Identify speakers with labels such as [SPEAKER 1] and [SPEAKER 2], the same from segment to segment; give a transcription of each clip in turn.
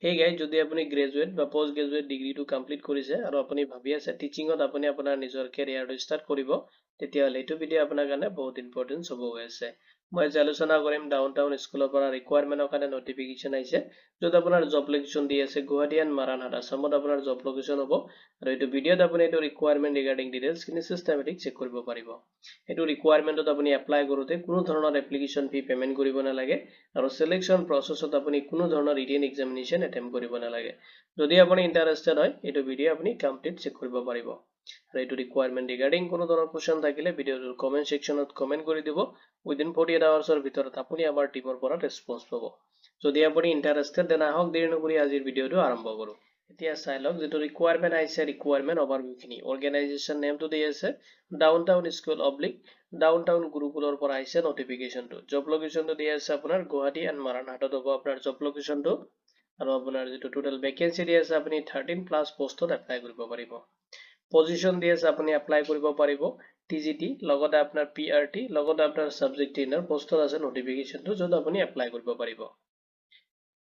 [SPEAKER 1] Hey guys, যদি আপুনি graduate বা পোষ্ট গ্ৰেজুৱেট ডিগ্ৰীটো কমপ্লিট কৰিছে আৰু আপুনি ভাবি আছে টিচিংত আপুনি আপোনাৰ নিজৰ কেৰিয়াৰটো ষ্টাৰ্ট কৰিব, তেতিয়াহ'লে এইটো ভিডিঅ' আপোনাৰ কাৰণে বহুত ইম্পৰ্টেন্ট হ'ব গৈ আছে। মই আজি আলোচনা কৰিম ডাউনটাউন স্কুলৰ পৰা ৰিকুৱাৰমেণ্টৰ কাৰণে নটিফিকেশ্যন আহিছে, য'ত আপোনাৰ জব লোকেশ্যন দি আছে গুৱাহাটী এণ্ড মাৰাণহাট আসামত আপোনাৰ জব লোকেশ্যন হ'ব। আৰু এইটো ভিডিঅ'ত আপুনি এইটো ৰিকুৱাৰমেণ্ট ৰিগাৰ্ডিং ডিটেইলছখিনি চিষ্টেমেটিক চেক কৰিব পাৰিব। এইটো ৰিকুৱাৰমেণ্টত আপুনি এপ্লাই কৰোঁতে কোনো ধৰণৰ এপ্লিকেশ্যন ফি পেমেণ্ট কৰিব নালাগে আৰু সিলেকশ্যন প্ৰচেছত আপুনি কোনো ধৰণৰ ৰিটেন এক্সামিনেশ্যন এটেম্প কৰিব নালাগে। যদি আপুনি ইণ্টাৰেষ্টেড হয় এইটো ভিডিঅ' আপুনি কমপ্লিট চেক কৰিব পাৰিব। আৰু এইটো ৰিকুৱাৰমেণ্ট ৰিগাৰ্ডিং কোনো ধৰণৰ কোৱেশ্যন থাকিলে ভিডিঅ'টোৰ কমেণ্ট সেকশ্যনত কমেণ্ট কৰি দিব। উইদিন 48 আৱাৰ্ছৰ ভিতৰত আপুনি আমাৰ টিমৰ পৰা ৰেছপন্স পাব। যদি আপুনি ইণ্টাৰেষ্টেড তেনে আহক দেৰি নকৰি আজিৰ ভিডিঅ'টো আৰম্ভ কৰোঁ। এতিয়া চাই লওক যিটো ৰিকুৱাৰমেণ্ট আহিছে ৰিকুৱাৰমেণ্ট অভাৰভিউখিনি অৰ্গেনাইজেশ্যন নেমটো দি আছে ডাউনটাউন স্কুল অব্লিক ডাউনটাউন গুৰুকুলৰ পৰা আহিছে নটিফিকেশ্যনটো। জব লোকেশ্যনটো দি আছে আপোনাৰ গুৱাহাটী এণ্ড মাৰাণহাটত হ'ব আপোনাৰ জব লোকেশ্যনটো। আৰু আপোনাৰ যিটো টোটেল ভেকেঞ্চি দি আছে আপুনি 13+ পোষ্টত এপ্লাই কৰিব পাৰিব। পজিশ্যন দি আছে আপুনি এপ্লাই কৰিব পাৰিব TGT লগতে আপোনাৰ PRT লগতে আপোনাৰ সাবজেক্ট ট্ৰেইনাৰ পোষ্টত আছে নটিফিকেশ্যনটো য'ত আপুনি এপ্লাই কৰিব পাৰিব।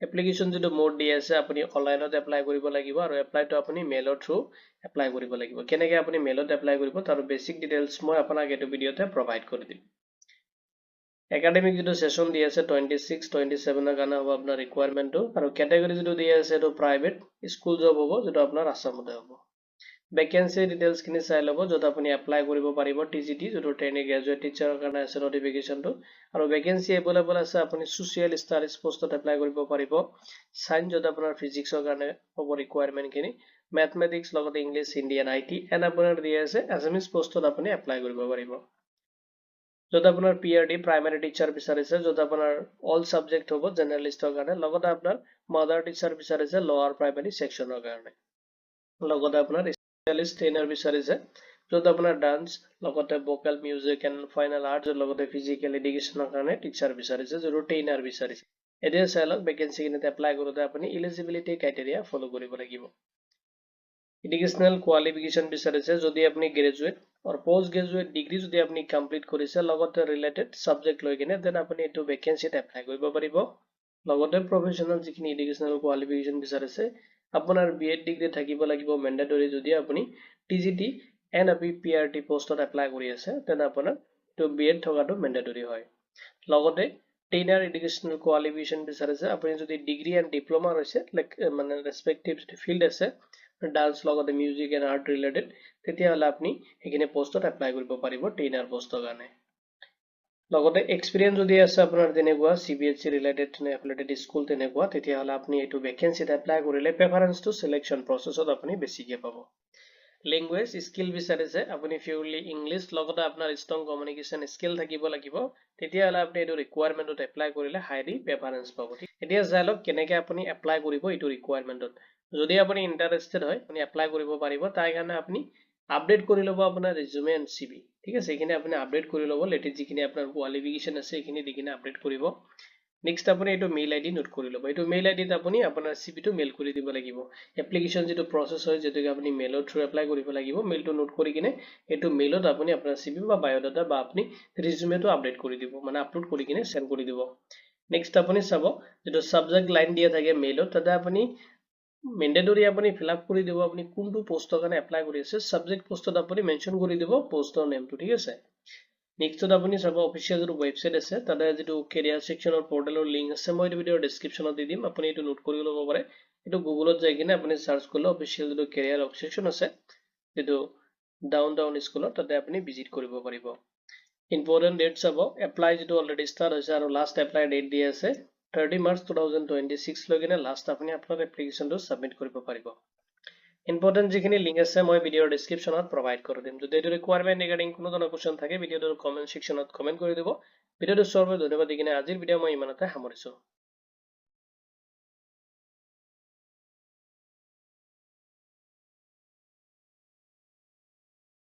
[SPEAKER 1] এপ্লিকেশ্যন যিটো মোড দি আছে আপুনি অনলাইনত এপ্লাই কৰিব লাগিব আৰু এপ্লাইটো আপুনি মেইলৰ থ্ৰু এপ্লাই কৰিব লাগিব। কেনেকৈ আপুনি মেইলত এপ্লাই কৰিব তাৰ বেছিক ডিটেইলছ মই আপোনাক এইটো ভিডিঅ'তে প্ৰভাইড কৰি দিম। একাডেমিক যিটো সেশন দি আছে 26-27 কাৰণে হ'ব আপোনাৰ ৰিকুৱাৰমেণ্টটো আৰু কেটেগৰী যিটো দি আছে এইটো প্ৰাইভেট স্কুল জব হ'ব যিটো আপোনাৰ আসামতে হ'ব। ভেকেঞ্চি ডিটেইলছখিনি চাই ল'ব য'ত আপুনি এপ্লাই কৰিব পাৰিব TGT যিটো ট্ৰেইনিং গ্ৰেজুৱেট টিচাৰৰ কাৰণে আছে নটিফিকেশ্যনটো আৰু ভেকেঞ্চি এভেইলেবল আছে আপুনি ছ'চিয়েল ষ্টাডিজ পোষ্টত এপ্লাই কৰিব পাৰিব। সায়েন্স য'ত আপোনাৰ ফিজিক্সৰ কাৰণে হ'ব ৰিকুৱাৰমেণ্টখিনি মেথমেটিক্স লগতে English Hindi and IT and আপোনাৰ দি আছে এছএমএছ পোষ্টত আপুনি এপ্লাই কৰিব পাৰিব। য'ত আপোনাৰ PRT প্ৰাইমাৰী টিচাৰ বিচাৰিছে য'ত আপোনাৰ অল সাবজেক্ট হ'ব জেনেৰেলিষ্টৰ কাৰণে লগতে আপোনাৰ মাদাৰ টিচাৰ বিচাৰিছে লোৱাৰ প্ৰাইমাৰী সেকশ্যনৰ কাৰণে লগতে আপোনাৰ স্পেচিয়েলিষ্ট ট্ৰেইনাৰ বিচাৰিছে য'ত আপোনাৰ ডান্স লগতে vocal music and final arts লগতে ফিজিকেল এডুকেশ্যনৰ কাৰণে টিচাৰ বিচাৰিছে য'ত ট্ৰেইনাৰ বিচাৰিছে। এতিয়া চাই লওক ভেকেঞ্চিখিনিত এপ্লাই কৰোঁতে আপুনি ইলিজিবিলিটি ক্ৰাইটেৰিয়া ফ'ল' কৰিব লাগিব। এডুকেশ্যনেল কোৱালিফিকেশ্যন বিচাৰিছে যদি আপুনি গ্ৰেজুৱেট আৰু পোষ্ট গ্ৰেজুৱেট ডিগ্ৰী যদি আপুনি কমপ্লিট কৰিছে লগতে ৰিলেটেড সাবজেক্ট লৈ কিনে দেন আপুনি এইটো ভেকেঞ্চিত এপ্লাই কৰিব পাৰিব। লগতে প্ৰফেশ্যনেল যিখিনি এডুকেশ্যনেল কোৱালিফিকেশ্যন বিচাৰিছে আপোনাৰ BEd ডিগ্ৰী থাকিব লাগিব মেণ্ডেটৰী যদি আপুনি TGT এণ্ড PRT পোষ্টত এপ্লাই কৰি আছে তেনে আপোনাৰ এইটো BEd থকাটো মেণ্ডেটৰী হয়। লগতে ট্ৰেইনাৰ এডুকেশ্যনেল কোৱালিফিকেশ্যন বিচাৰিছে আপুনি যদি ডিগ্ৰী এণ্ড ডিপ্ল'মা হৈছে মানে ৰেছপেক্টিভ ফিল্ড আছে ডান্স লগতে মিউজিক এণ্ড আৰ্ট ৰিলেটেড তেতিয়াহ'লে আপুনি সেইখিনি পোষ্টত এপ্লাই কৰিব পাৰিব ট্ৰেইনাৰ পোষ্টৰ কাৰণে। লগতে এক্সপিৰিয়েঞ্চ যদি আছে আপোনাৰ তেনেকুৱা CBSE ৰিলেটেড স্কুল তেনেকুৱা তেতিয়াহ'লে আপুনি এইটো ভেকেঞ্চিত এপ্লাই কৰিলে প্ৰেফাৰেঞ্চটো চিলেকশ্যন প্ৰচেছত আপুনি বেছিকৈ পাব। লেংগুৱেজ স্কিল বিচাৰিছে আপুনি পিউৰলি ইংলিছ লগতে আপোনাৰ ষ্ট্ৰং কমিউনিকেশ্যন স্কিল থাকিব লাগিব তেতিয়াহ'লে আপুনি এইটো ৰিকুৱাৰমেণ্টত এপ্লাই কৰিলে হাইলি প্ৰেফাৰেঞ্চ পাব। এতিয়া চাই লওক কেনেকৈ আপুনি এপ্লাই কৰিব এইটো ৰিকুৱাৰমেণ্টত। যদি আপুনি ইণ্টাৰেষ্টেড হয় আপুনি এপ্লাই কৰিব পাৰিব তাৰ কাৰণে আপুনি আপডেট কৰি ল'ব আপোনাৰ ৰিজিউমে এণ্ড CV ঠিক আছে এইখিনি আপুনি আপডেট কৰি ল'ব লেটেষ্ট যিখিনি আপোনাৰ কোৱালিফিকেশ্যন আছে সেইখিনি দি কিনে আপডেট কৰিব। নেক্সট আপুনি এইটো মেইল ID নোট কৰি ল'ব এইটো মেইল IDত আপুনি আপোনাৰ CVটো মেইল কৰি দিব লাগিব। এপ্লিকেশ্যন যিটো প্ৰচেছ হয় যেনেকৈ আপুনি মেইলৰ থ্ৰু এপ্লাই কৰিব লাগিব মেইলটো নোট কৰি কিনে এইটো মেইলত আপুনি আপোনাৰ CV বা বায়'ডাটা বা আপুনি ৰিজিউমেটো আপডেট কৰি দিব মানে আপলোড কৰি কিনে চেণ্ড কৰি দিব। নেক্সট আপুনি চাব যিটো সাবজেক্ট লাইন দিয়া থাকে মেইলত তাতে আপুনি মেণ্ডেটৰী আপুনি ফিল আপ কৰি দিব আপুনি কোনটো পোষ্টৰ কাৰণে এপ্লাই কৰি আছে সাবজেক্ট পোষ্টত আপুনি মেনশ্যন কৰি দিব পোষ্টৰ নেমটো ঠিক আছে। নেক্সটত আপুনি চাব অফিচিয়েল যিটো ৱেবছাইট আছে তাতে যিটো কেৰিয়াৰ ছেকশ্যনৰ পৰ্টেলৰ লিংক আছে মই এইটো ভিডিঅ'ৰ ডেছক্ৰিপশ্যনত দি দিম আপুনি এইটো নোট কৰি ল'ব পাৰে। এইটো গুগলত যাই কিনে আপুনি চাৰ্চ কৰিলে অফিচিয়েল যিটো কেৰিয়াৰ ছেকশ্যন আছে যিটো ডাউনটাউন স্কুলত তাতে আপুনি ভিজিট কৰিব পাৰিব। ইম্পৰ্টেণ্ট ডেট চাব এপ্লাই যিটো অলৰেডি ষ্টাৰ্ট হৈছে আৰু লাষ্ট এপ্লাই ডেট দি আছে 30 মাৰ্চ 2026 লৈ কিনে লাষ্ট আপুনি আপোনাৰ এপ্লিকেশ্যনটো ছাবমিট কৰিব পাৰিব। ইম্পৰ্টেণ্ট যিখিনি লিংক আছে মই ভিডিঅ'ৰ ডেছক্ৰিপশ্যনত প্ৰভাইড কৰি দিম। যদি এইটো ৰিকুৱাৰমেণ্ট ৰিগাৰ্ডিং কোনো ধৰণৰ কুৱেশ্যন থাকে ভিডিঅ'টোৰ কমেণ্ট ছেকশ্যনত কমেণ্ট কৰি দিব। ভিডিঅ'টো চোৱাৰ বাবে ধন্যবাদ দি কিনে আজিৰ ভিডিঅ' মই ইমানতে সামৰিছোঁ।